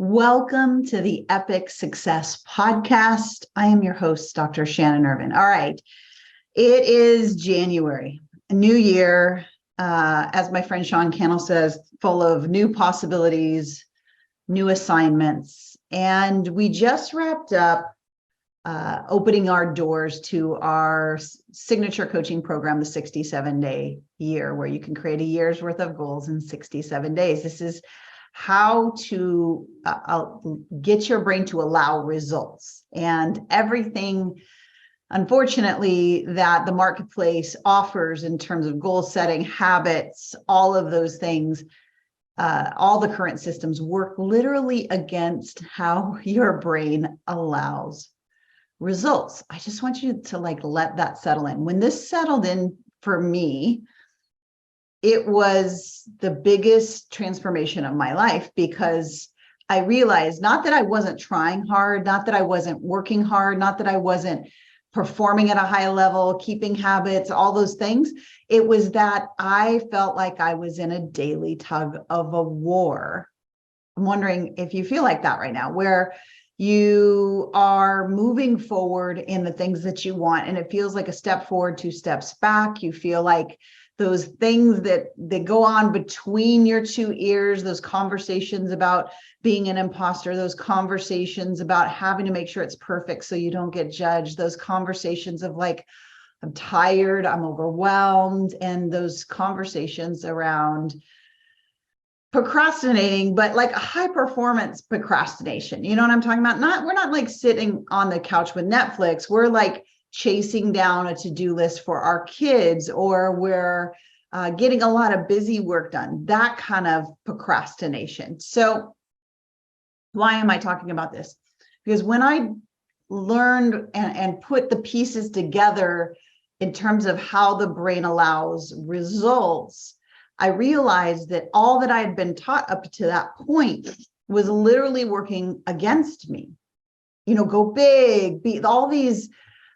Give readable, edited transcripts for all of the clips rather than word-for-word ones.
Welcome to the Epic Success Podcast. I am your host, Dr. Shannon Irvine. All right, it is January, a new year, as my friend Sean Cannell says, full of new possibilities, new assignments. And we just wrapped up opening our doors to our signature coaching program, the 67-day year, where you can create a year's worth of goals in 67 days. This is how to get your brain to allow results. And everything, unfortunately, that the marketplace offers in terms of goal setting, habits, all of those things, all the current systems work literally against how your brain allows results. I just want you to let that settle in. When this settled in for me, it was the biggest transformation of my life, because I realized not that I wasn't trying hard, not that I wasn't working hard, not that I wasn't performing at a high level, keeping habits, all those things. It was that I felt like I was in a daily tug of a war. I'm wondering if you feel like that right now, where you are moving forward in the things that you want, and it feels like a step forward, two steps back. You feel like those things that go on between your two ears, those conversations about being an imposter, those conversations about having to make sure it's perfect so you don't get judged, those conversations of like, I'm tired, I'm overwhelmed, and those conversations around procrastinating, but like a high performance procrastination. You know what I'm talking about? We're not like sitting on the couch with Netflix. We're like chasing down a to-do list for our kids, or we're getting a lot of busy work done, that kind of procrastination. So why am I talking about this? Because when I learned and put the pieces together in terms of how the brain allows results, I realized that all that I had been taught up to that point was literally working against me. You know, go big, be all these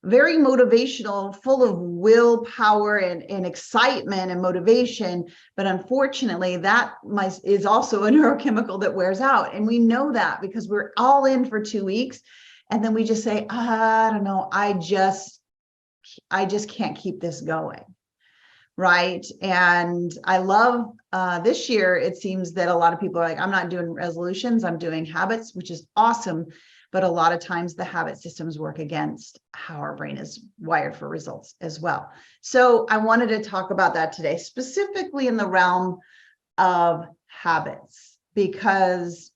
very motivational, full of willpower and excitement and motivation. But unfortunately, that is also a neurochemical that wears out. And we know that because we're all in for 2 weeks. And then we just say, I don't know, I just can't keep this going. Right. And I love this year, it seems that a lot of people are like, I'm not doing resolutions, I'm doing habits, which is awesome. But a lot of times the habit systems work against how our brain is wired for results as well. So I wanted to talk about that today, specifically in the realm of habits, because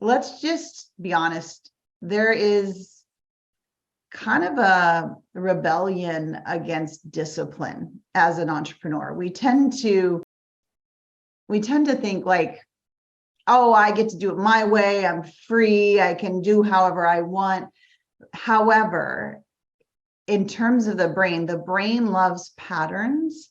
let's just be honest, there is kind of a rebellion against discipline as an entrepreneur. We tend to think like, oh, I get to do it my way. I'm free. I can do however I want. However, in terms of the brain loves patterns.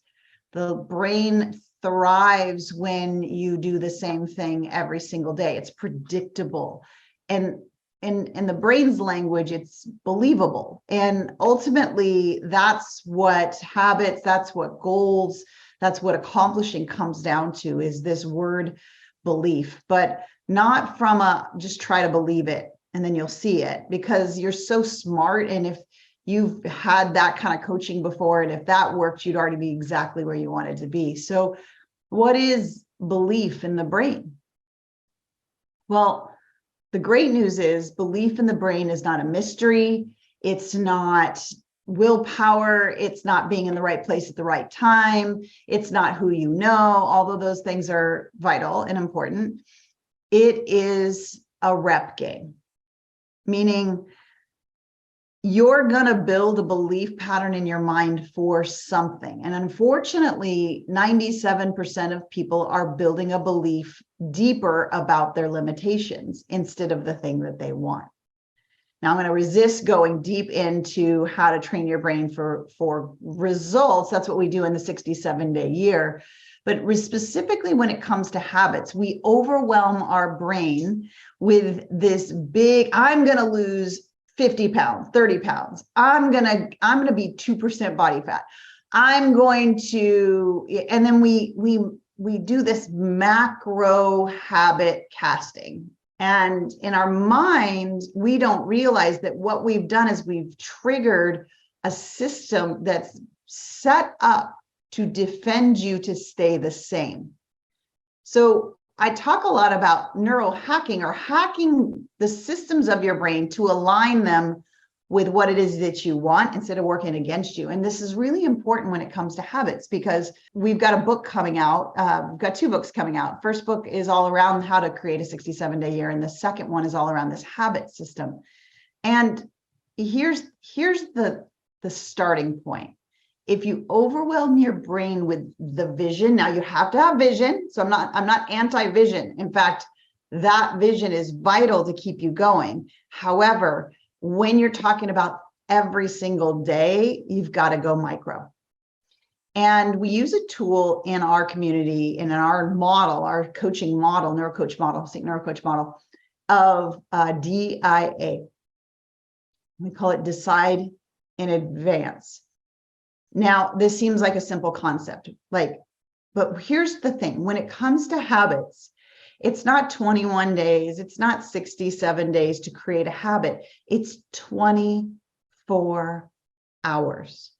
The brain thrives when you do the same thing every single day. It's predictable. And in the brain's language, it's believable. And ultimately, that's what habits, that's what goals, that's what accomplishing comes down to, is this word belief, but not from a just try to believe it and then you'll see it, because you're so smart. And if you've had that kind of coaching before, and if that worked, you'd already be exactly where you wanted to be. So what is belief in the brain? Well, the great news is belief in the brain is not a mystery. It's not willpower. It's not being in the right place at the right time. It's not who you know, although those things are vital and important. It is a rep game, meaning you're going to build a belief pattern in your mind for something. And unfortunately, 97% of people are building a belief deeper about their limitations instead of the thing that they want. Now, I'm going to resist going deep into how to train your brain for results. That's what we do in the 67-day year. But specifically when it comes to habits, we overwhelm our brain with this big, I'm going to lose 50 pounds, 30 pounds. I'm going to be 2% body fat. I'm going to, and then we do this macro habit casting. And in our mind, we don't realize that what we've done is we've triggered a system that's set up to defend you to stay the same. So I talk a lot about neurohacking, or hacking the systems of your brain to align them with what it is that you want instead of working against you. And this is really important when it comes to habits, because we've got a book coming out. We've got 2 books coming out. First book is all around how to create a 67-day year. And the second one is all around this habit system. And here's the starting point. If you overwhelm your brain with the vision, now you have to have vision. So I'm not anti-vision. In fact, that vision is vital to keep you going. However, when you're talking about every single day, you've got to go micro. And we use a tool in our community and in our model, our coaching model, neurocoach model of DIA. We call it decide in advance. Now, this seems like a simple concept, but here's the thing. When it comes to habits, it's not 21 days. It's not 67 days to create a habit. It's 24 hours.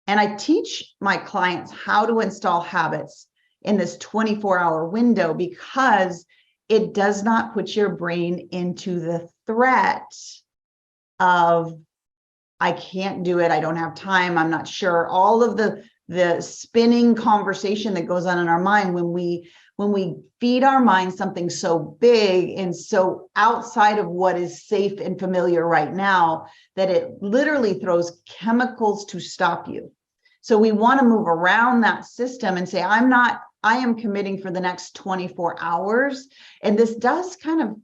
And I teach my clients how to install habits in this 24-hour window, because it does not put your brain into the threat of, I can't do it, I don't have time, I'm not sure. All of the spinning conversation that goes on in our mind when we feed our mind something so big and so outside of what is safe and familiar right now, that it literally throws chemicals to stop you. So we want to move around that system and say, I am committing for the next 24 hours. And this does kind of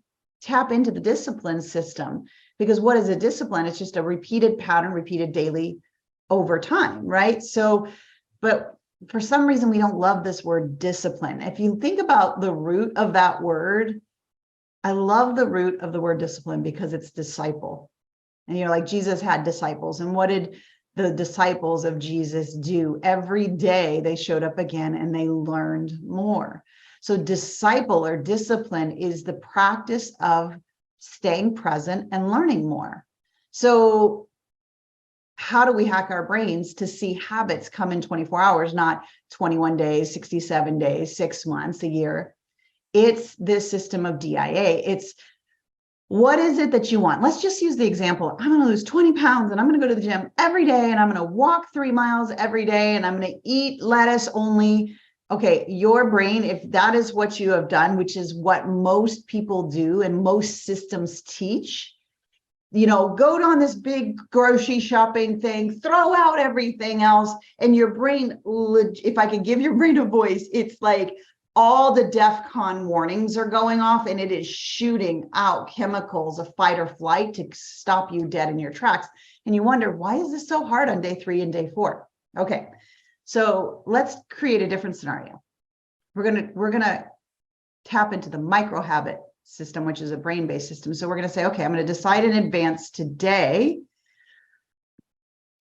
tap into the discipline system, because what is a discipline? It's just a repeated pattern, repeated daily over time, right? So, but for some reason, we don't love this word discipline. If you think about the root of that word, I love the root of the word discipline because it's disciple. And you're like, Jesus had disciples. And what did the disciples of Jesus do? Every day they showed up again and they learned more. So disciple or discipline is the practice of staying present and learning more. So how do we hack our brains to see habits come in 24 hours, not 21 days, 67 days, 6 months, a year? It's this system of DIA. It's, what is it that you want? Let's just use the example. I'm going to lose 20 pounds and I'm going to go to the gym every day and I'm going to walk 3 miles every day and I'm going to eat lettuce only. Okay, your brain, if that is what you have done, which is what most people do and most systems teach, go on this big grocery shopping thing, throw out everything else, and your brain, if I could give your brain a voice, it's like all the DEFCON warnings are going off and it is shooting out chemicals of fight or flight to stop you dead in your tracks. And you wonder, why is this so hard on day 3 and day 4? Okay, so let's create a different scenario. We're gonna tap into the MicroHabit system, which is a brain-based system. So we're going to say, okay, I'm going to decide in advance today.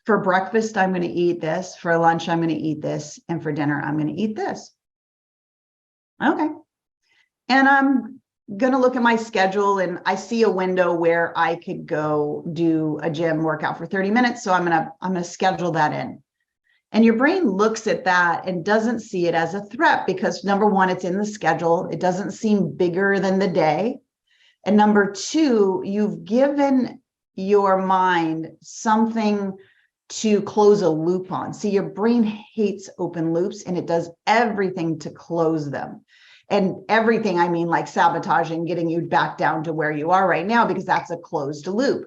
For breakfast, I'm going to eat this. For lunch, I'm going to eat this. And for dinner, I'm going to eat this. Okay. And I'm going to look at my schedule and I see a window where I could go do a gym workout for 30 minutes. So I'm going to schedule that in. And your brain looks at that and doesn't see it as a threat because, number one, it's in the schedule. It doesn't seem bigger than the day. And number two, you've given your mind something to close a loop on. See, your brain hates open loops and it does everything to close them. And everything, I mean, like sabotaging, getting you back down to where you are right now, because that's a closed loop.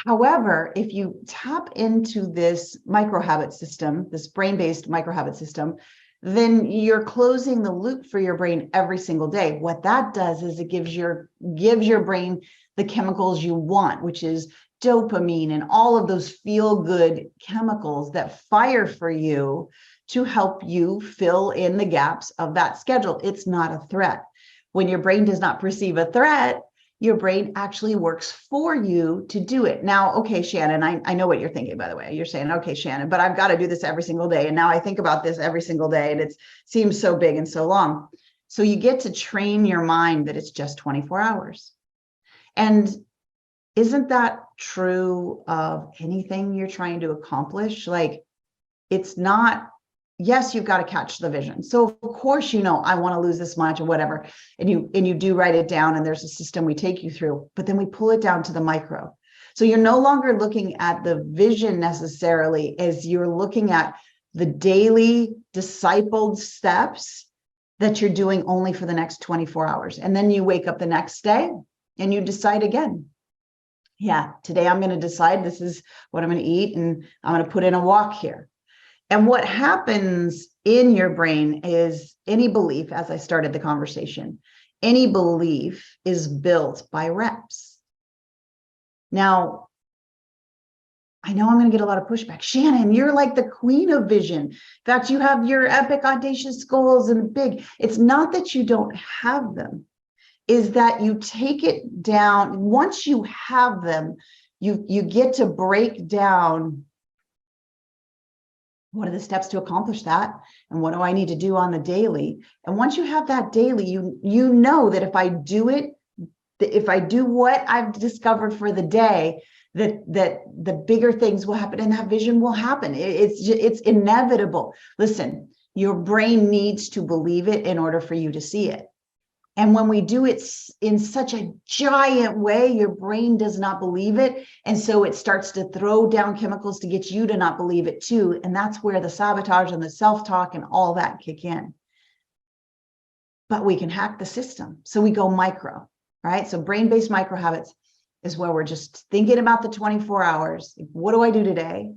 However, if you tap into this microhabit system, this brain-based microhabit system, then you're closing the loop for your brain every single day. What that does is it gives your brain the chemicals you want, which is dopamine and all of those feel-good chemicals that fire for you to help you fill in the gaps of that schedule. It's not a threat. When your brain does not perceive a threat, your brain actually works for you to do it. Now, okay, Shannon, I know what you're thinking, by the way. You're saying, okay, Shannon, but I've got to do this every single day. And now I think about this every single day and it seems so big and so long. So you get to train your mind that it's just 24 hours. And isn't that true of anything you're trying to accomplish? Like, it's not, yes, you've got to catch the vision. So of course, I want to lose this much or whatever. And you do write it down, and there's a system we take you through, but then we pull it down to the micro. So you're no longer looking at the vision necessarily, as you're looking at the daily discipled steps that you're doing only for the next 24 hours. And then you wake up the next day and you decide again. Yeah, today I'm going to decide this is what I'm going to eat, and I'm going to put in a walk here. And what happens in your brain is any belief, as I started the conversation, any belief is built by reps. Now, I know I'm going to get a lot of pushback. Shannon, you're like the queen of vision. In fact, you have your epic, audacious goals and big. It's not that you don't have them, is that you take it down. Once you have them, you get to break down, what are the steps to accomplish that? And what do I need to do on the daily? And once you have that daily, you know that if I do it, if I do what I've discovered for the day, that the bigger things will happen and that vision will happen. It's inevitable. Listen, your brain needs to believe it in order for you to see it. And when we do it in such a giant way, your brain does not believe it. And so it starts to throw down chemicals to get you to not believe it too. And that's where the sabotage and the self-talk and all that kick in. But we can hack the system. So we go micro, right? So brain-based micro habits is where we're just thinking about the 24 hours. What do I do today?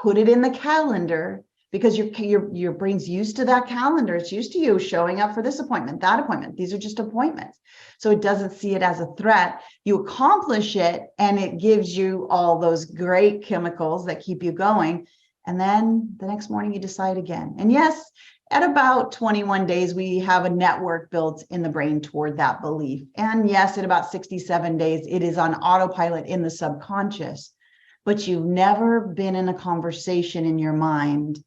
Put it in the calendar, because your brain's used to that calendar. It's used to you showing up for this appointment, that appointment. These are just appointments. So it doesn't see it as a threat. You accomplish it, and it gives you all those great chemicals that keep you going. And then the next morning you decide again. And yes, at about 21 days, we have a network built in the brain toward that belief. And yes, at about 67 days, it is on autopilot in the subconscious. But you've never been in a conversation in your mind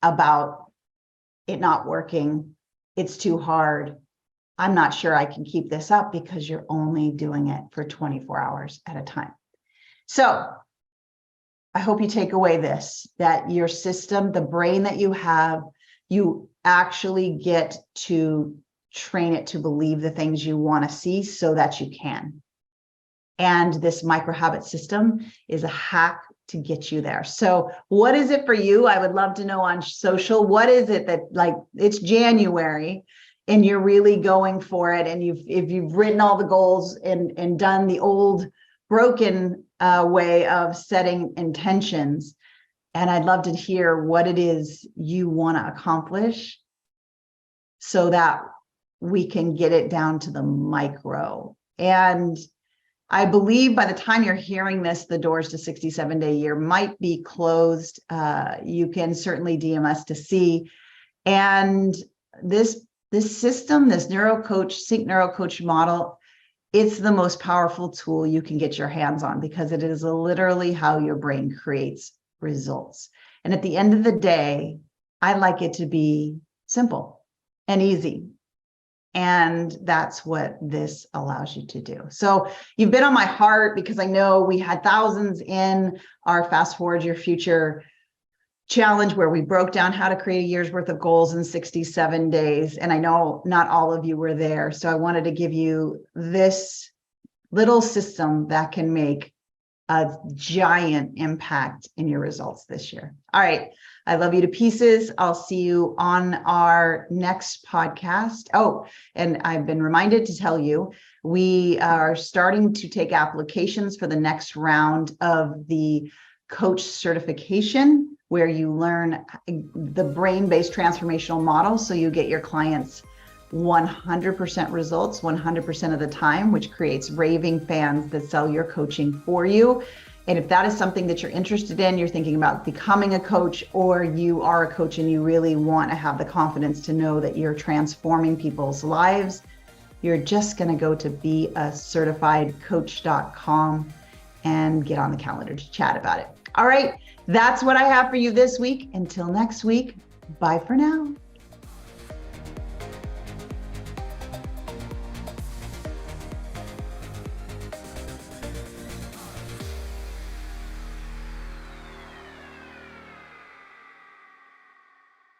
about it not working. It's too hard. I'm not sure I can keep this up, because you're only doing it for 24 hours at a time. So I hope you take away this, that your system, the brain that you have, you actually get to train it to believe the things you want to see so that you can. And this MicroHabit system is a hack to get you there. So what is it for you? I would love to know on social. What is it that, like, it's January and you're really going for it, and if you've written all the goals and done the old broken way of setting intentions, and I'd love to hear what it is you want to accomplish so that we can get it down to the micro. And I believe by the time you're hearing this, the doors to 67-day year might be closed. You can certainly DM us to see. And this system, this Sync NeuroCoach model, it's the most powerful tool you can get your hands on, because it is literally how your brain creates results. And at the end of the day, I like it to be simple and easy. And that's what this allows you to do. So you've been on my heart, because I know we had thousands in our Fast Forward Your Future challenge, where we broke down how to create a year's worth of goals in 67 days. And I know not all of you were there. So I wanted to give you this little system that can make a giant impact in your results this year. All right. I love you to pieces. I'll see you on our next podcast. Oh, and I've been reminded to tell you, we are starting to take applications for the next round of the coach certification, where you learn the brain-based transformational model. So you get your clients 100% results 100% of the time, which creates raving fans that sell your coaching for you. And if that is something that you're interested in, you're thinking about becoming a coach, or you are a coach and you really want to have the confidence to know that you're transforming people's lives, you're just going to go to beacertifiedcoach.com and get on the calendar to chat about it. All right, that's what I have for you this week. Until next week, bye for now.